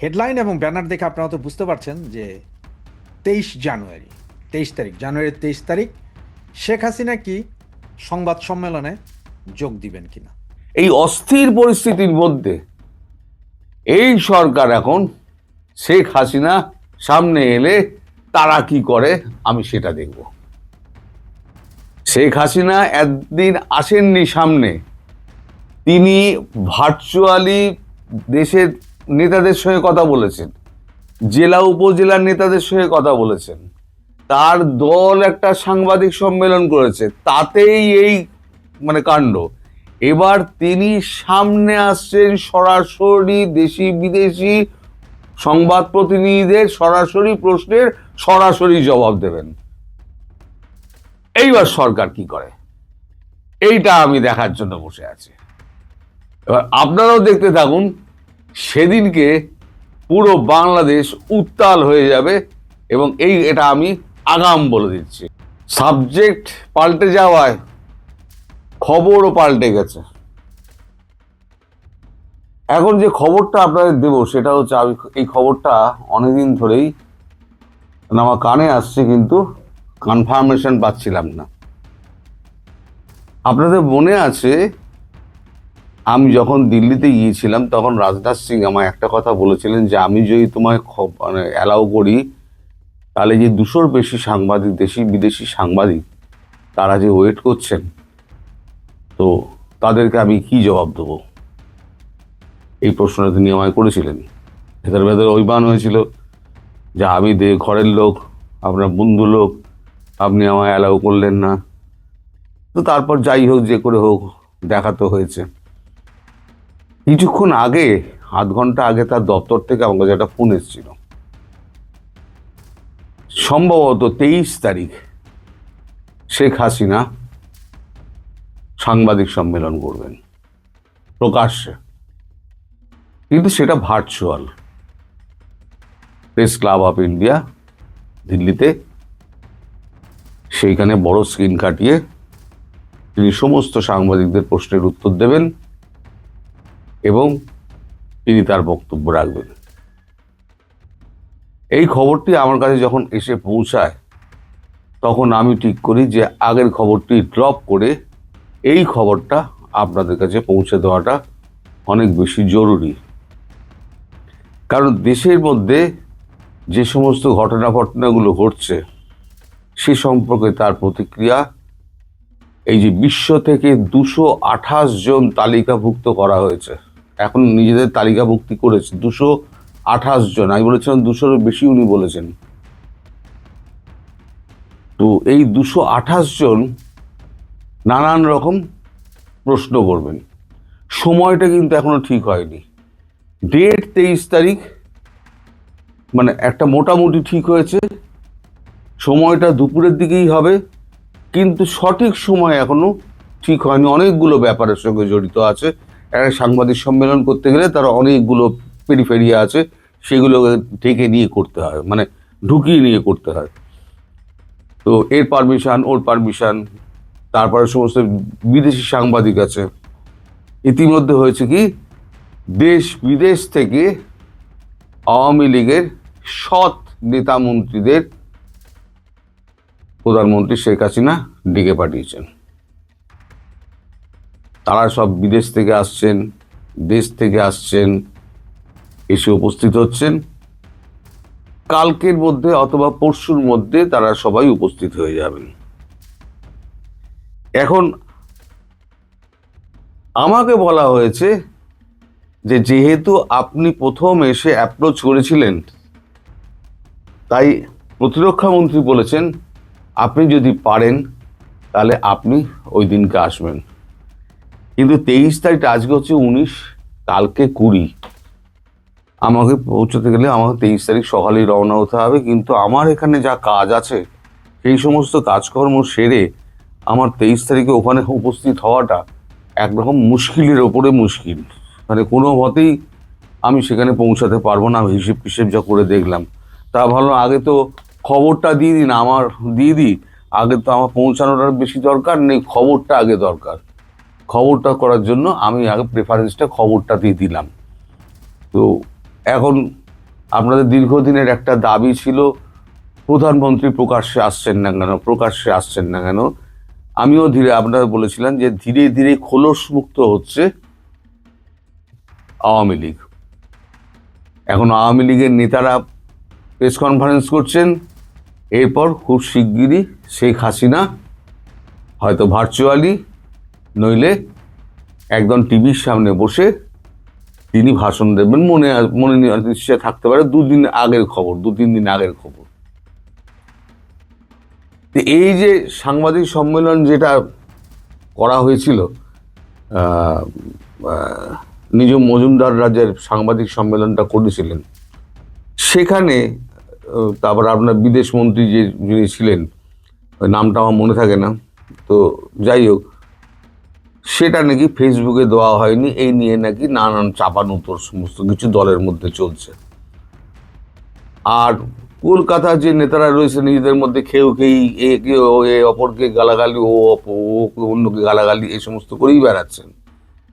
Headline এবং banner দেখে আপনারা তো বুঝতে পারছেন যে 23 জানুয়ারি, 23 তারিখ শেখ হাসিনা কি সংবাদ সম্মেলনে যোগ দিবেন কিনা। এই অস্থির পরিস্থিতির মধ্যে এই সরকার এখন শেখ হাসিনা সামনে এলে তারা কি করে আমি সেটা দেখব। শেখ হাসিনা একদিন আসেননি সামনে, তিনি ভার্চুয়ালি দেশের নেতাদের সঙ্গে কথা বলেছেন, জেলা উপজেলার নেতাদের সঙ্গে কথা বলেছেন, তার দল একটা সাংবাদিক সম্মেলন করেছে, তাতেই এই কাণ্ড। এবার তিনি সামনে আসছেন, সরাসরি দেশি বিদেশি সংবাদ প্রতিনিধিদের সরাসরি প্রশ্নের সরাসরি জবাব দেবেন। এইবার সরকার কি করে এইটা আমি দেখার জন্য বসে আছি। এবার আপনারাও দেখতে থাকুন, সেদিনকে পুরো বাংলাদেশ উত্তাল হয়ে যাবে এবং এটা আমি আগাম বলে দিচ্ছি। সাবজেক্ট পাল্টে যাওয়ায় খবরও পাল্টে গেছে। এখন যে খবরটা আপনাদের দেব সেটা হচ্ছে, আমি এই খবরটা অনেকদিন ধরেই আমার কানে আসছে কিন্তু কনফার্মেশন পাচ্ছিলাম না। আপনাদের মনে আছে আমি যখন দিল্লিতে গিয়েছিলাম তখন রাজনাথ সিং আমায় একটা কথা বলেছিলেন যে আমি যদি তোমায় অ্যালাউ করি তাহলে যে 200-র বেশি সাংবাদিক, দেশি বিদেশি সাংবাদিক, তারা যে ওয়েট করছেন, তো তাদেরকে আমি কি জবাব দেবো, এই প্রশ্নটা তিনি আমায় করেছিলেন। ভেতর ভেতর অভিমান হয়েছিল যে আমি ঘরের লোক, আপনার বন্ধু লোক, আপনি আমায় অ্যালাউ করলেন না। তো তারপর যাই হোক, যে করে হোক, দেখা তো হয়েছে। কিছুক্ষণ আগে, আধ ঘন্টা আগে তার দপ্তর থেকে আমার কাছে একটা ফোন এসেছিল। সম্ভবত 23 তারিখ শেখ হাসিনা সাংবাদিক সম্মেলন করবেন প্রকাশ্যে, কিন্তু সেটা virtual. Press club of India দিল্লিতে, সেইখানে বড় স্ক্রিন কাটিয়ে তিনি সমস্ত সাংবাদিকদের প্রশ্নের উত্তর দেবেন এবং তিনি তার বক্তব্য রাখবেন। এই খবরটি আমার কাছে যখন এসে পৌঁছায় তখন আমি ঠিক করি যে আগের খবরটি ড্রপ করে এই খবরটা আপনাদের কাছে পৌঁছে দেওয়াটা অনেক বেশি জরুরি। কারণ দেশের মধ্যে যে সমস্ত ঘটনাগুলো ঘটছে সে সম্পর্কে তার প্রতিক্রিয়া, এই যে বিশ্ব থেকে 228 জন তালিকাভুক্ত করা হয়েছে, এখন নিজেদের তালিকাভুক্তি করেছে 228 জন। আমি বলেছিলাম 200-র বেশি, উনি বলেছেন। তো এই 228 জন নানান রকম প্রশ্ন করবেন। সময়টা কিন্তু এখনো ঠিক হয়নি। ডেট 23 তারিখ, একটা মোটামুটি ঠিক হয়েছে, সময়টা দুপুরের দিকেই হবে, কিন্তু সঠিক সময় এখনো ঠিক হয়নি। অনেকগুলো ব্যাপারের সঙ্গে জড়িত আছে। একটা সাংবাদিক সম্মেলন করতে গেলে তার অনেকগুলো পেরিফেরিয়া আছে, সেগুলোকে ঢেকে নিয়ে করতে হয়, ঢুকিয়ে নিয়ে করতে হয়। তো এর পারমিশন, ওর পারমিশন, তারপরে সমস্ত বিদেশি সাংবাদিক আছে। ইতিমধ্যে হয়েছে কি, দেশ বিদেশ থেকে আওয়ামী লীগের সৎ নেতা মন্ত্রীদের প্রধানমন্ত্রী শেখ হাসিনা ডেকে পাঠিয়েছেন। তারা সব বিদেশ থেকে আসছেন, দেশ থেকে আসছেন, এসে উপস্থিত হচ্ছেন। কালকের মধ্যে অথবা পরশুর মধ্যে তারা সবাই উপস্থিত হয়ে যাবেন। এখন আমাকে বলা হয়েছে যে যেহেতু আপনি প্রথম এসে অ্যাপ্রোচ করেছিলেন, তাই প্রতিরক্ষা মন্ত্রী বলেছেন আপনি যদি পারেন তাহলে আপনি ওই দিনকে আসবেন। কিন্তু 23 তারিখ, আজকে হচ্ছে 19, কালকে 20। আমাকে পৌঁছতে গেলে আমাকে 23 তারিখ সকালেই রওনা হতে হবে। কিন্তু আমার এখানে যা কাজ আছে সেই সমস্ত কাজকর্ম সেরে আমার 23 তারিখে ওখানে উপস্থিত হওয়াটা একরকম মুশকিলের ওপরে মুশকিল। কোনো মতেই আমি সেখানে পৌঁছাতে পারবো না। হিসেব যা করে দেখলাম, তা ভালো আগে তো খবরটা দিয়ে দিন, আমার দিয়ে দিই। আগে তো আমার পৌঁছানোটার বেশি দরকার নেই, খবরটা আগে দরকার। খবরটা করার জন্য আমি আগে প্রেফারেন্সটা খবরটা দিয়ে দিলাম। তো এখন আপনাদের দীর্ঘদিনের একটা দাবি ছিল প্রধানমন্ত্রী প্রকাশ্যে আসছেন না কেন। আমিও আপনারা বলেছিলাম যে ধীরে ধীরে খোলস মুক্ত হচ্ছে আওয়ামী লীগ। এখন আওয়ামী লীগের নেতারা প্রেস কনফারেন্স করছেন, এরপর খুব শিগগিরই শেখ হাসিনা হয়তো ভার্চুয়ালি নইলে একদম টিভির সামনে বসে তিনি ভাষণ দেবেন। মনে নিশ্চয় থাকতে পারে 2 দিন আগের খবর, 2-3 দিন আগের খবর। এই যে সাংবাদিক সম্মেলন যেটা করা হয়েছিল, নিজম মজুমদার রাজের সাংবাদিক সম্মেলনটা করেছিলেন, সেখানে তারপর আপনার বিদেশ মন্ত্রী যিনি ছিলেন, নামটা আমার মনে থাকে না, তো যাই হোক, সেটা নাকি ফেসবুকে দেওয়া হয়নি। এই নিয়ে নাকি নানান চাপানুতোর সমস্ত কিছু দলের মধ্যে চলছে। আর কলকাতার যে নেতারা রয়েছে নিজেদের মধ্যে খেয়েই একে অপরকে গালাগালি, ও অন্যকে গালাগালি, এই সমস্ত করেই বেড়াচ্ছেন।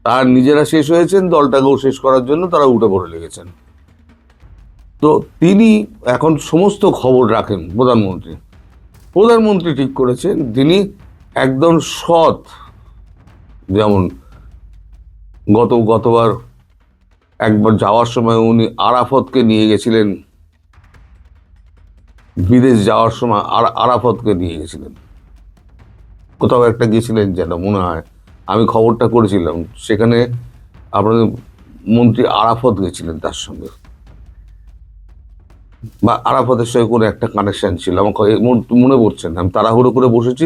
তার নিজেরা শেষ হয়েছেন, দলটাকেও শেষ করার জন্য তারা উঠে পড়ে লেগেছেন। তো তিনি এখন সমস্ত খবর রাখেন। প্রধানমন্ত্রী ঠিক করেছেন তিনি একদম সৎ, যেমন গতবার একবার যাওয়ার সময় উনি আরাফতকে নিয়ে গেছিলেন, বিদেশ যাওয়ার সময় আরাফতকে নিয়ে গেছিলেন, কোথাও একটা গেছিলেন যেন মনে হয়, আমি খবরটা করেছিলাম, সেখানে আপনাদের মন্ত্রী আরাফত গেছিলেন তার সঙ্গে, বা আরাফতের সঙ্গে কোনো একটা কানেকশন ছিল, আমার মনে পড়ছে না, আমি তাড়াহুড়ো করে বসেছি।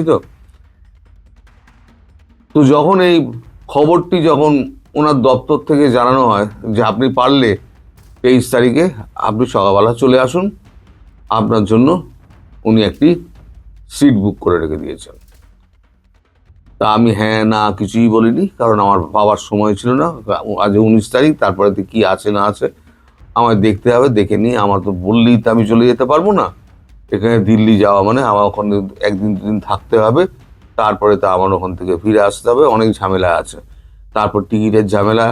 তো যখন এই খবরটি যখন ওনার দপ্তর থেকে জানানো হয় যে আপনি পারলে 23 তারিখে আপনি সকালবেলা চলে আসুন, আপনার জন্য উনি একটি সিট বুক করে রেখে দিয়েছেন। তা আমি হ্যাঁ না কিছুই বলিনি, কারণ আমার বাবার সময় ছিল না। আজ 19 তারিখ, তারপরে কি আছে না আছে আমায় দেখতে হবে, দেখে নিয়ে আমার তো বললেই তো আমি চলে যেতে পারবো না। এখানে দিল্লি যাওয়া মানে আমার ওখানে 1-2 দিন থাকতে হবে, তারপরে তো আমার ওখান থেকে ফিরে আসতে হবে, অনেক ঝামেলা আছে। তারপর টিকিটের ঝামেলা,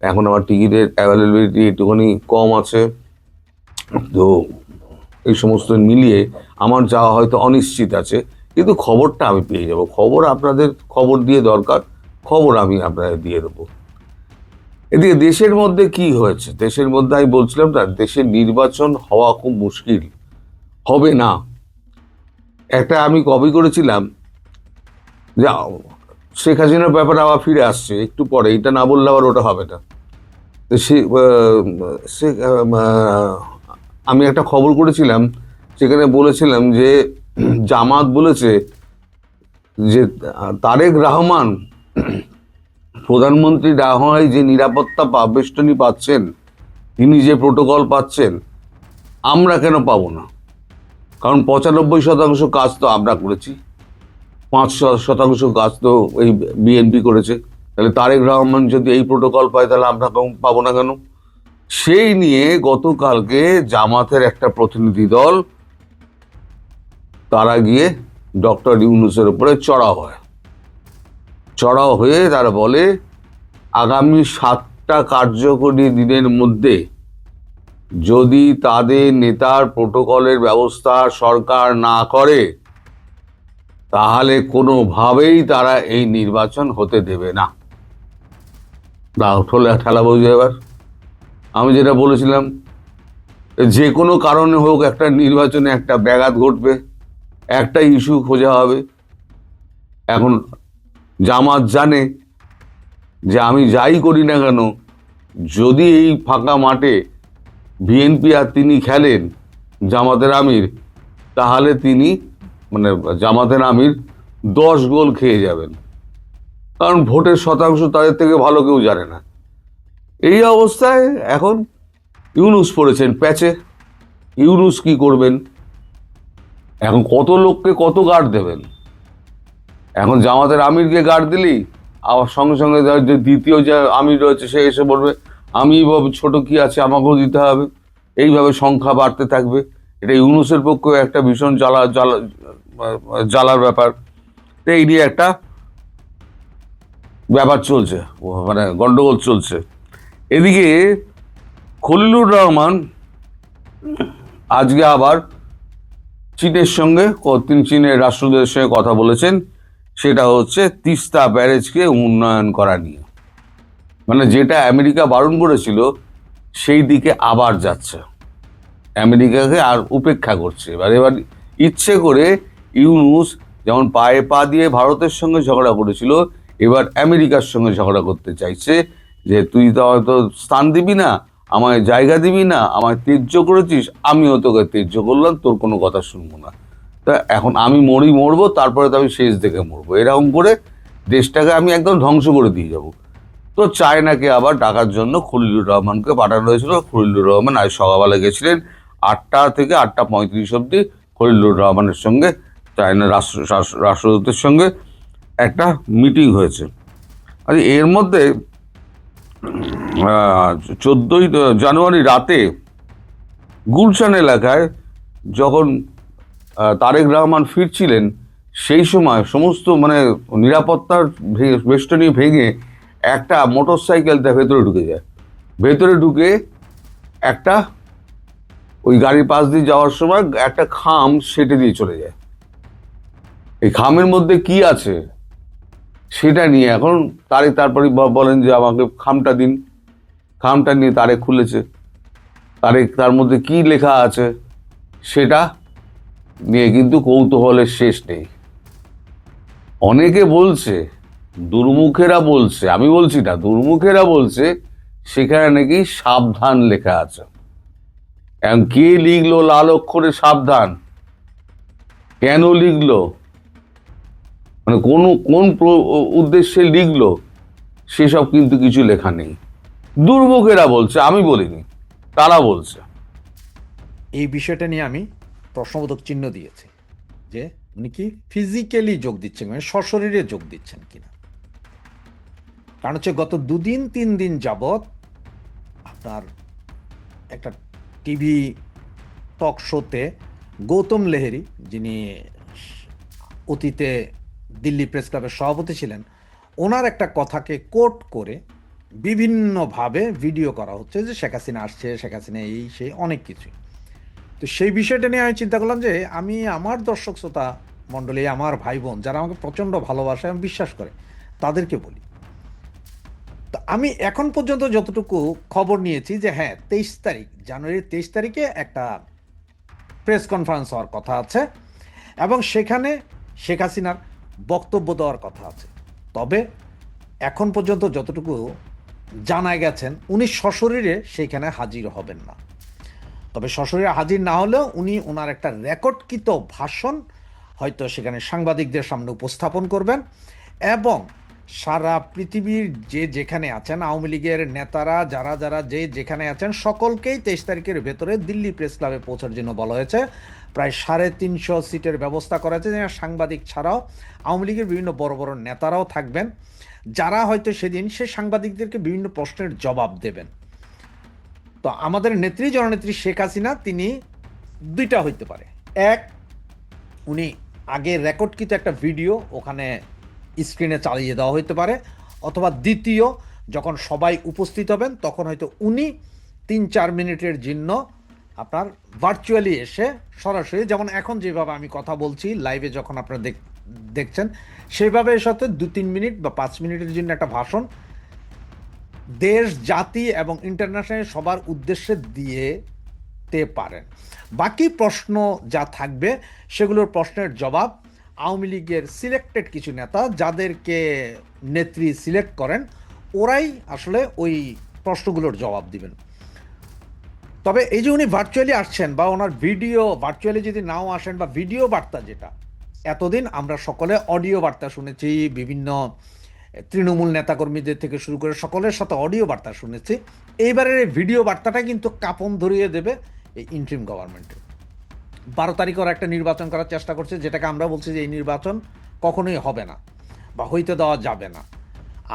এখন আমার টিকিটের অ্যাভেলেবিলিটি একটুখানি কম আছে। তো এই সমস্ত মিলিয়ে আমার যাওয়া হয়তো অনিশ্চিত আছে, কিন্তু খবরটা আমি পেয়ে যাব। খবর আপনাদের খবর দিয়ে দরকার, খবর আমি আপনাদের দিয়ে দেবো। এদিকে দেশের মধ্যে কি হয়েছে, দেশের মধ্যে আমি বলছিলাম না, দেশের নির্বাচন হওয়া খুব মুশকিল, হবে না। একটা আমি কপি করেছিলাম যে শেখ হাসিনার ব্যাপারে আবার ফিরে আসছে একটু পরে, এটা না বললে আবার ওটা হবে না। আমি একটা খবর করেছিলাম, সেখানে বলেছিলাম যে জামাত বলেছে যে তারেক রহমান প্রধানমন্ত্রী না হয় যে নিরাপত্তা বেষ্টনী পাচ্ছেন, তিনি যে প্রোটোকল পাচ্ছেন, আমরা কেন পাবো না? কারণ 95% কাজ তো আমরা করেছি, 5% কাজ তো এই বিএনপি করেছে। তাহলে তারেক রহমান যদি এই প্রোটোকল পায়, তাহলে আমরা পাবো না কেন? সেই নিয়ে গতকালকে জামাতের একটা প্রতিনিধি দল তারা গিয়ে ডক্টর ইউনূসের উপরে চড়াও হয়ে তারা বলে আগামী 7টা কার্যকরী দিনের মধ্যে যদি তাদের নেতার প্রোটোকলের ব্যবস্থা সরকার না করে, তাহলে কোনোভাবেই তারা এই নির্বাচন হতে দেবে না। ঠেলা বুঝে এবার আমি যেটা বলেছিলাম, যে কোনো কারণে হোক একটা নির্বাচনে একটা ব্যাঘাত ঘটবে, একটা ইস্যু খোঁজা হবে। এখন জামাত জানে যে আমি যাই করি না কেন, যদি এই ফাঁকা মাঠে বিএনপি আর তিনি খেলেন জামাতের আমির, তাহলে তিনি মানে জামাতের আমির 10 গোল খেয়ে যাবেন, কারণ ভোটের শতাংশ তাদের থেকে ভালো কেউ জানে না। এই অবস্থায় এখন ইউনূস পড়েছেন প্যাচে। ইউনূস কি করবেন? এখন কত লোককে কত গার্ড দেবেন? এখন জামাতের আমিরকে গার্ড দিলেই আবার সঙ্গে সঙ্গে যে দ্বিতীয় যে আমির রয়েছে সে এসে বলবে আমি ছোট কি আছে, আমাকেও দিতে হবে। এইভাবে সংখ্যা বাড়তে থাকবে। এটা ইউনূসের পক্ষে একটা ভীষণ জ্বালার ব্যাপার। তো এই নিয়ে একটা ব্যাপার চলছে, মানে গন্ডগোল চলছে। এদিকে খলিলুর রহমান আজকে আবার চীনের সঙ্গে তিনি চীনের রাষ্ট্রদূতের সঙ্গে কথা বলেছেন, সেটা হচ্ছে তিস্তা ব্যারেজকে উন্নয়ন করা নিয়ে। মানে যেটা আমেরিকা বারণ করেছিল সেই দিকে আবার যাচ্ছে, আমেরিকাকে আর উপেক্ষা করছে। এবার ইচ্ছে করে ইউনূস যেমন পায়ে পা দিয়ে ভারতের সঙ্গে ঝগড়া করেছিল, এবার আমেরিকার সঙ্গে ঝগড়া করতে চাইছে যে তুই তো হয়তো স্থান দিবি না, আমায় জায়গা দিবি না, আমায় ত্যায্য করেছিস, আমিও তোকে ত্যায্য করলাম, তোর কোনো কথা শুনবো না। তা এখন আমি মরবো, তারপরে তো আমি শেষ দেখে মরবো, এরকম করে দেশটাকে আমি একদম ধ্বংস করে দিয়ে যাব। তো চায়নাকে আবার ডাকার জন্য খলিলুর রহমানকে পাঠানো হয়েছিল। খলিলুর রহমান আজ সকালবেলা গেছিলেন, 8টা থেকে 8টা 35 অবধি খলিলুর রহমানের সঙ্গে চায়না রাষ্ট্রদূতের সঙ্গে একটা মিটিং হয়েছে। আর এর মধ্যে 14ই জানুয়ারি রাতে গুলশান এলাকায় যখন তারেক রহমান ফিরছিলেন, সেই সময় সমস্ত মানে নিরাপত্তার বেষ্টনী ভেঙে একটা মোটর সাইকেল তার ভেতরে ঢুকে যায়। ভেতরে ঢুকে একটা ওই গাড়ির পাশ দিয়ে যাওয়ার সময় একটা খাম সেটে দিয়ে চলে যায়। এই খামের মধ্যে কি আছে সেটা নিয়ে এখন তারপরে বলেন যে আমাকে খামটা দিন। খামটা নিয়ে তারেক খুলেছে, তার মধ্যে কি লেখা আছে সেটা নিয়ে কিন্তু কৌতূহলের শেষ নেই। অনেকে বলছে, দুর্মুখেরা বলছে, আমি বলছি না, দুর্মুখেরা বলছে সেখানে নাকি সাবধান লেখা আছে। এখন কে লিখলো লাল অক্ষরে সাবধান, কেন লিখলো, মানে কোন উদ্দেশ্যে লিখলো, সেসব কিন্তু কিছু লেখা নেই। দুর্মুখেরা বলছে, আমি বলিনি, তারা বলছে। এই বিষয়টা নিয়ে আমি প্রশ্নবোধক চিহ্ন দিয়েছি যে উনি কি ফিজিক্যালি যোগ দিচ্ছেন, মানে সশরীরে যোগ দিচ্ছেন কিনা। কারণ হচ্ছে গত 2-3 দিন যাবৎ আপনার একটা টিভি টক শোতে গৌতম লেহেরি, যিনি অতীতে দিল্লি প্রেস ক্লাবের সভাপতি ছিলেন, ওনার একটা কথাকে কোট করে বিভিন্নভাবে ভিডিও করা হচ্ছে যে শেখ হাসিনা আসছে, শেখ হাসিনা এই সেই অনেক কিছু। তো সেই বিষয়টা নিয়ে আমি চিন্তা করলাম যে আমি আমার দর্শক শ্রোতা মণ্ডলী, আমার ভাই বোন যারা আমাকে প্রচণ্ড ভালোবাসে এবং বিশ্বাস করে, তাদেরকে বলি। তো আমি এখন পর্যন্ত যতটুকু খবর নিয়েছি যে হ্যাঁ, জানুয়ারির 23 তারিখে একটা প্রেস কনফারেন্স হওয়ার কথা আছে এবং সেখানে শেখ হাসিনার বক্তব্য দেওয়ার কথা আছে। তবে এখন পর্যন্ত যতটুকু জানা গেছেন, উনি সশরীরে সেখানে হাজির হবেন না। তবে সশরীরে হাজির না হলেও উনি ওনার একটা রেকর্ডকৃত ভাষণ হয়তো সেখানে সাংবাদিকদের সামনে উপস্থাপন করবেন এবং সারা পৃথিবীর যে যেখানে আছেন, আওয়ামী লীগের নেতারা যারা যারা যে যেখানে আছেন, সকলকেই 23 তারিখের ভেতরে দিল্লি প্রেস ক্লাবে পৌঁছার জন্য বলা হয়েছে। প্রায় 350 সিটের ব্যবস্থা করা হয়েছে। সাংবাদিক ছাড়াও আওয়ামী লীগের বিভিন্ন বড় বড় নেতারাও থাকবেন, যারা হয়তো সেদিন সে সাংবাদিকদেরকে বিভিন্ন প্রশ্নের জবাব দেবেন। তো আমাদের নেত্রী জননেত্রী শেখ হাসিনা তিনি দুইটা হইতে পারে, এক, উনি আগে রেকর্ডকৃত একটা ভিডিও ওখানে স্ক্রিনে চালিয়ে দেওয়া হইতে পারে, অথবা দ্বিতীয়, যখন সবাই উপস্থিত হবেন তখন হয়তো উনি 3-4 মিনিটের জন্য আপনার ভার্চুয়ালি এসে সরাসরি, যেমন এখন যেভাবে আমি কথা বলছি লাইভে যখন আপনারা দেখছেন, সেভাবে সাথে 2-3 মিনিট বা 5 মিনিটের জন্য একটা ভাষণ দেশ জাতি এবং ইন্টারন্যাশনাল সবার উদ্দেশ্যে দিতে পারেন। বাকি প্রশ্ন যা থাকবে সেগুলোর প্রশ্নের জবাব আওয়ামী লীগের সিলেক্টেড কিছু নেতা, যাদেরকে নেত্রী সিলেক্ট করেন, ওরাই আসলে ওই প্রশ্নগুলোর জবাব দিবেন। তবে এই যে উনি ভার্চুয়ালি আসছেন বা ওনার ভিডিও ভার্চুয়ালি যদি নাও আসেন, বা ভিডিও বার্তা, যেটা এতদিন আমরা সকলে অডিও বার্তা শুনেছি, বিভিন্ন তৃণমূল নেতাকর্মীদের থেকে শুরু করে সকলের সাথে অডিও বার্তা শুনেছি, এইবারের এই ভিডিও বার্তাটা কিন্তু কাঁপন ধরিয়ে দেবে এই ইন্টারিম গভর্নমেন্টের। 12 তারিখে ওরা একটা নির্বাচন করার চেষ্টা করছে, যেটাকে আমরা বলছি যে এই নির্বাচন কখনোই হবে না বা হইতে দেওয়া যাবে না।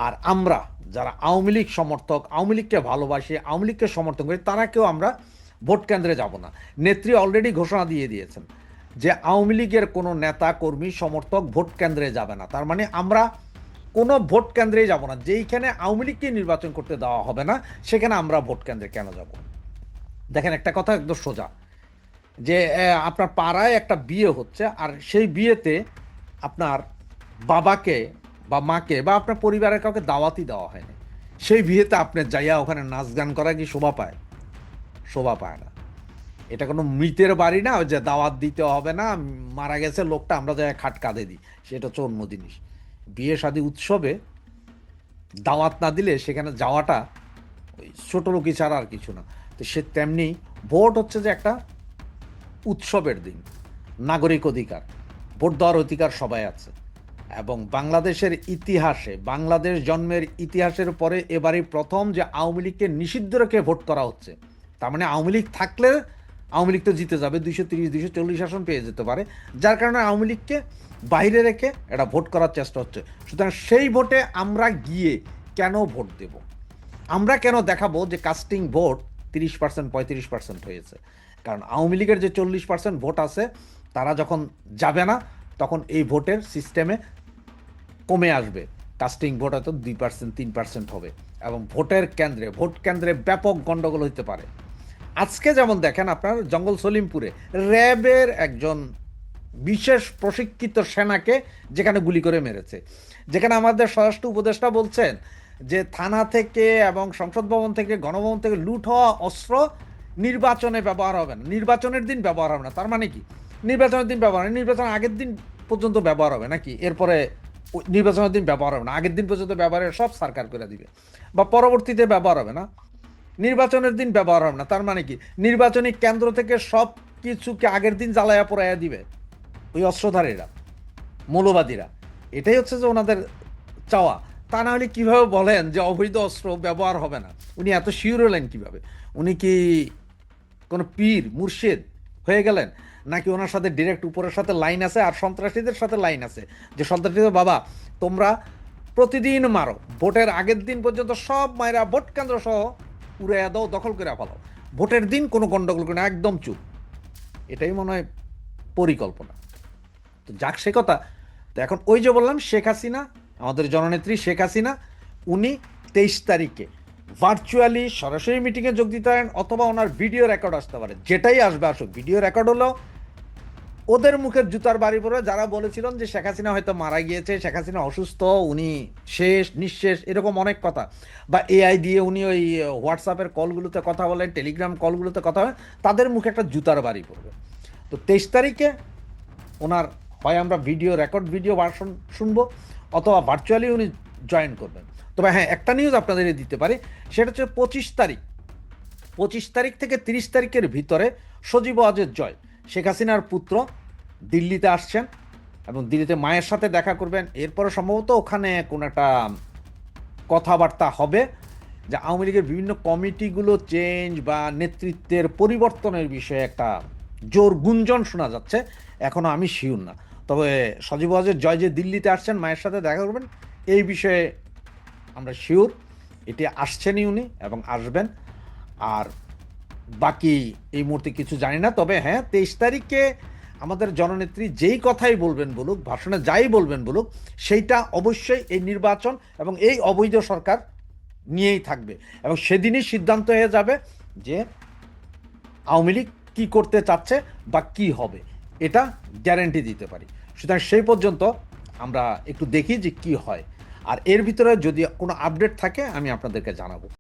আর আমরা যারা আওয়ামী লীগ সমর্থক, আওয়ামী লীগকে ভালোবাসি, আওয়ামী লীগকে সমর্থন করি, তারা কেউ আমরা ভোট কেন্দ্রে যাব না। নেত্রী অলরেডি ঘোষণা দিয়ে দিয়েছেন যে আওয়ামী লীগের কোনো নেতা কর্মী সমর্থক ভোট কেন্দ্রে যাবে না। তার মানে আমরা কোনো ভোট কেন্দ্রেই যাব না। যেইখানে আওয়ামী লীগকে নির্বাচন করতে দেওয়া হবে না, সেখানে আমরা ভোট কেন্দ্রে কেন যাব? দেখেন, একটা কথা একদম সোজা, যে আপনার পাড়ায় একটা বিয়ে হচ্ছে, আর সেই বিয়েতে আপনার বাবাকে বা মাকে বা আপনার পরিবারের কাউকে দাওয়াতই দেওয়া হয়নি, সেই বিয়েতে আপনি যাইয়া ওখানে নাচ গান করা কি শোভা পায়? শোভা পায় না। এটা কোনো মৃতের বাড়ি না যে দাওয়াত দিতে হবে না, মারা গেছে লোকটা, আমরা যাই খাট কাঁধে দিই, সেটা হচ্ছে অন্য জিনিস। বিয়ে শাদী উৎসবে দাওয়াত না দিলে সেখানে যাওয়াটা ওই ছোট লোকই ছাড়া আর কিছু না। তো সে তেমনি ভোট হচ্ছে যে একটা উৎসবের দিন, নাগরিক অধিকার, ভোট দেওয়ার অধিকার সবাই আছে। এবং বাংলাদেশের ইতিহাসে, বাংলাদেশ জন্মের ইতিহাসের পরে এবারই প্রথম যে আওয়ামী লীগকে নিষিদ্ধ রেখে ভোট করা হচ্ছে। তার মানে আওয়ামী লীগ থাকলে আওয়ামী লীগ তো জিতে যাবে, 230-240 আসন পেয়ে যেতে পারে, যার কারণে আওয়ামী লীগকে বাইরে রেখে এটা ভোট করার চেষ্টা হচ্ছে। সুতরাং সেই ভোটে আমরা গিয়ে কেন ভোট দেব? আমরা কেন দেখাবো যে কাস্টিং ভোট 30%, 35% হয়েছে? কারণ আওয়ামী লীগের যে 40% ভোট আছে, তারা যখন যাবে না, তখন এই ভোটের সিস্টেমে কমে আসবে। কাস্টিং ভোট হয়তো 2%, 3% হবে, এবং ভোট কেন্দ্রে ব্যাপক গণ্ডগোল হইতে পারে। আজকে যেমন দেখেন আপনার জঙ্গল সলিমপুরে র্যাবের একজন বিশেষ প্রশিক্ষিত সেনাকে যেখানে গুলি করে মেরেছে, যেখানে আমাদের স্বরাষ্ট্র উপদেষ্টা বলছেন যে থানা থেকে এবং সংসদ ভবন থেকে, গণভবন থেকে লুট হওয়া অস্ত্র নির্বাচনে ব্যবহার হবে না, নির্বাচনের দিন ব্যবহার হবে না। তার মানে কি? নির্বাচনের দিন ব্যবহার হবে, নির্বাচনের আগের দিন পর্যন্ত ব্যবহার হবে নাকি? এরপরে নির্বাচনের দিন ব্যবহার হবে না, আগের দিন পর্যন্ত ব্যবহারের সব সরকার করে দিবে, বা পরবর্তীতে ব্যবহার হবে না, নির্বাচনের দিন ব্যবহার হবে না। তার মানে কি? নির্বাচনী কেন্দ্র থেকে সব কিছুকে আগের দিন জ্বালায়া পোড়াইয়া দিবে ওই অস্ত্রধারীরা, মৌলবাদীরা। এটাই হচ্ছে যে ওনাদের চাওয়া। তা না হলে কীভাবে বলেন যে অবৈধ অস্ত্র ব্যবহার হবে না? উনি এত শিওর হলেন কীভাবে? উনি কি কোনো পীর মুর্শিদ হয়ে গেলেন, নাকি ওনার সাথে ডিরেক্ট উপরের সাথে লাইন আছে আর সন্ত্রাসীদের সাথে লাইন আছে, যে সন্ত্রাসীদের বাবা তোমরা প্রতিদিন মারো, ভোটের আগের দিন পর্যন্ত সব মায়েরা ভোট কেন্দ্র সহ উড়াইয়া দাও, দখল করে ফেলো, ভোটের দিন কোনো গণ্ডগোল করে না, একদম চুপ। এটাই মনে হয় পরিকল্পনা। তো যাক, সে কথা। তো এখন ওই যে বললাম, শেখ হাসিনা, আমাদের জননেত্রী শেখ হাসিনা, উনি 23 তারিখে ভার্চুয়ালি সরাসরি মিটিংয়ে যোগ দিতে পারেন, অথবা ওনার ভিডিও রেকর্ড আসতে পারে, যেটাই আসবে আসুক। ভিডিও রেকর্ড হলো ওদের মুখের জুতার বাড়ি পড়ে, যারা বলেছিলেন যে শেখ হাসিনা হয়তো মারা গিয়েছে, শেখ হাসিনা অসুস্থ, উনি শেষ নিঃশেষ, এরকম অনেক কথা, বা এআই দিয়ে উনি ওই হোয়াটসঅ্যাপের কলগুলোতে কথা বলেন, টেলিগ্রাম কলগুলোতে কথা বলেন, তাদের মুখে একটা জুতার বাড়ি পড়বে। তো 23 তারিখে ওনার হয় আমরা ভিডিও ভার্সন শুনবো, অথবা ভার্চুয়ালি উনি জয়েন করবেন। তবে হ্যাঁ, একটা নিউজ আপনাদের দিতে পারি, সেটা হচ্ছে 25 তারিখ থেকে 30 তারিখের ভিতরে সজীব ওয়াজেদ জয়, শেখ হাসিনার পুত্র, দিল্লিতে আসছেন এবং দিল্লিতে মায়ের সাথে দেখা করবেন। এরপরে সম্ভবত ওখানে কোনো একটা কথাবার্তা হবে, যে আওয়ামী লীগের বিভিন্ন কমিটিগুলো চেঞ্জ বা নেতৃত্বের পরিবর্তনের বিষয়ে একটা জোর গুঞ্জন শোনা যাচ্ছে। এখনও আমি শিওর না, তবে সজীব ওয়াজেদ জয় যে দিল্লিতে আসছেন মায়ের সাথে দেখা করবেন, এই বিষয়ে আমরা শিওর, এটি আসছেনই উনি এবং আসবেন। আর বাকি এই মুহূর্তে কিছু জানি না। তবে হ্যাঁ, 23 তারিখে আমাদের জননেত্রী যেই কথাই বলবেন বলুক, ভাষণে যাই বলবেন বলুক, সেইটা অবশ্যই এই নির্বাচন এবং এই অবৈধ সরকার নিয়েই থাকবে, এবং সেদিনই সিদ্ধান্ত হয়ে যাবে যে আওয়ামী লীগ কী করতে চাচ্ছে বা কি হবে, এটা গ্যারেন্টি দিতে পারি। সুতরাং সেই পর্যন্ত আমরা একটু দেখি যে কি হয়, আর এর ভিতরে যদি কোনো আপডেট থাকে আমি আপনাদেরকে জানাবো।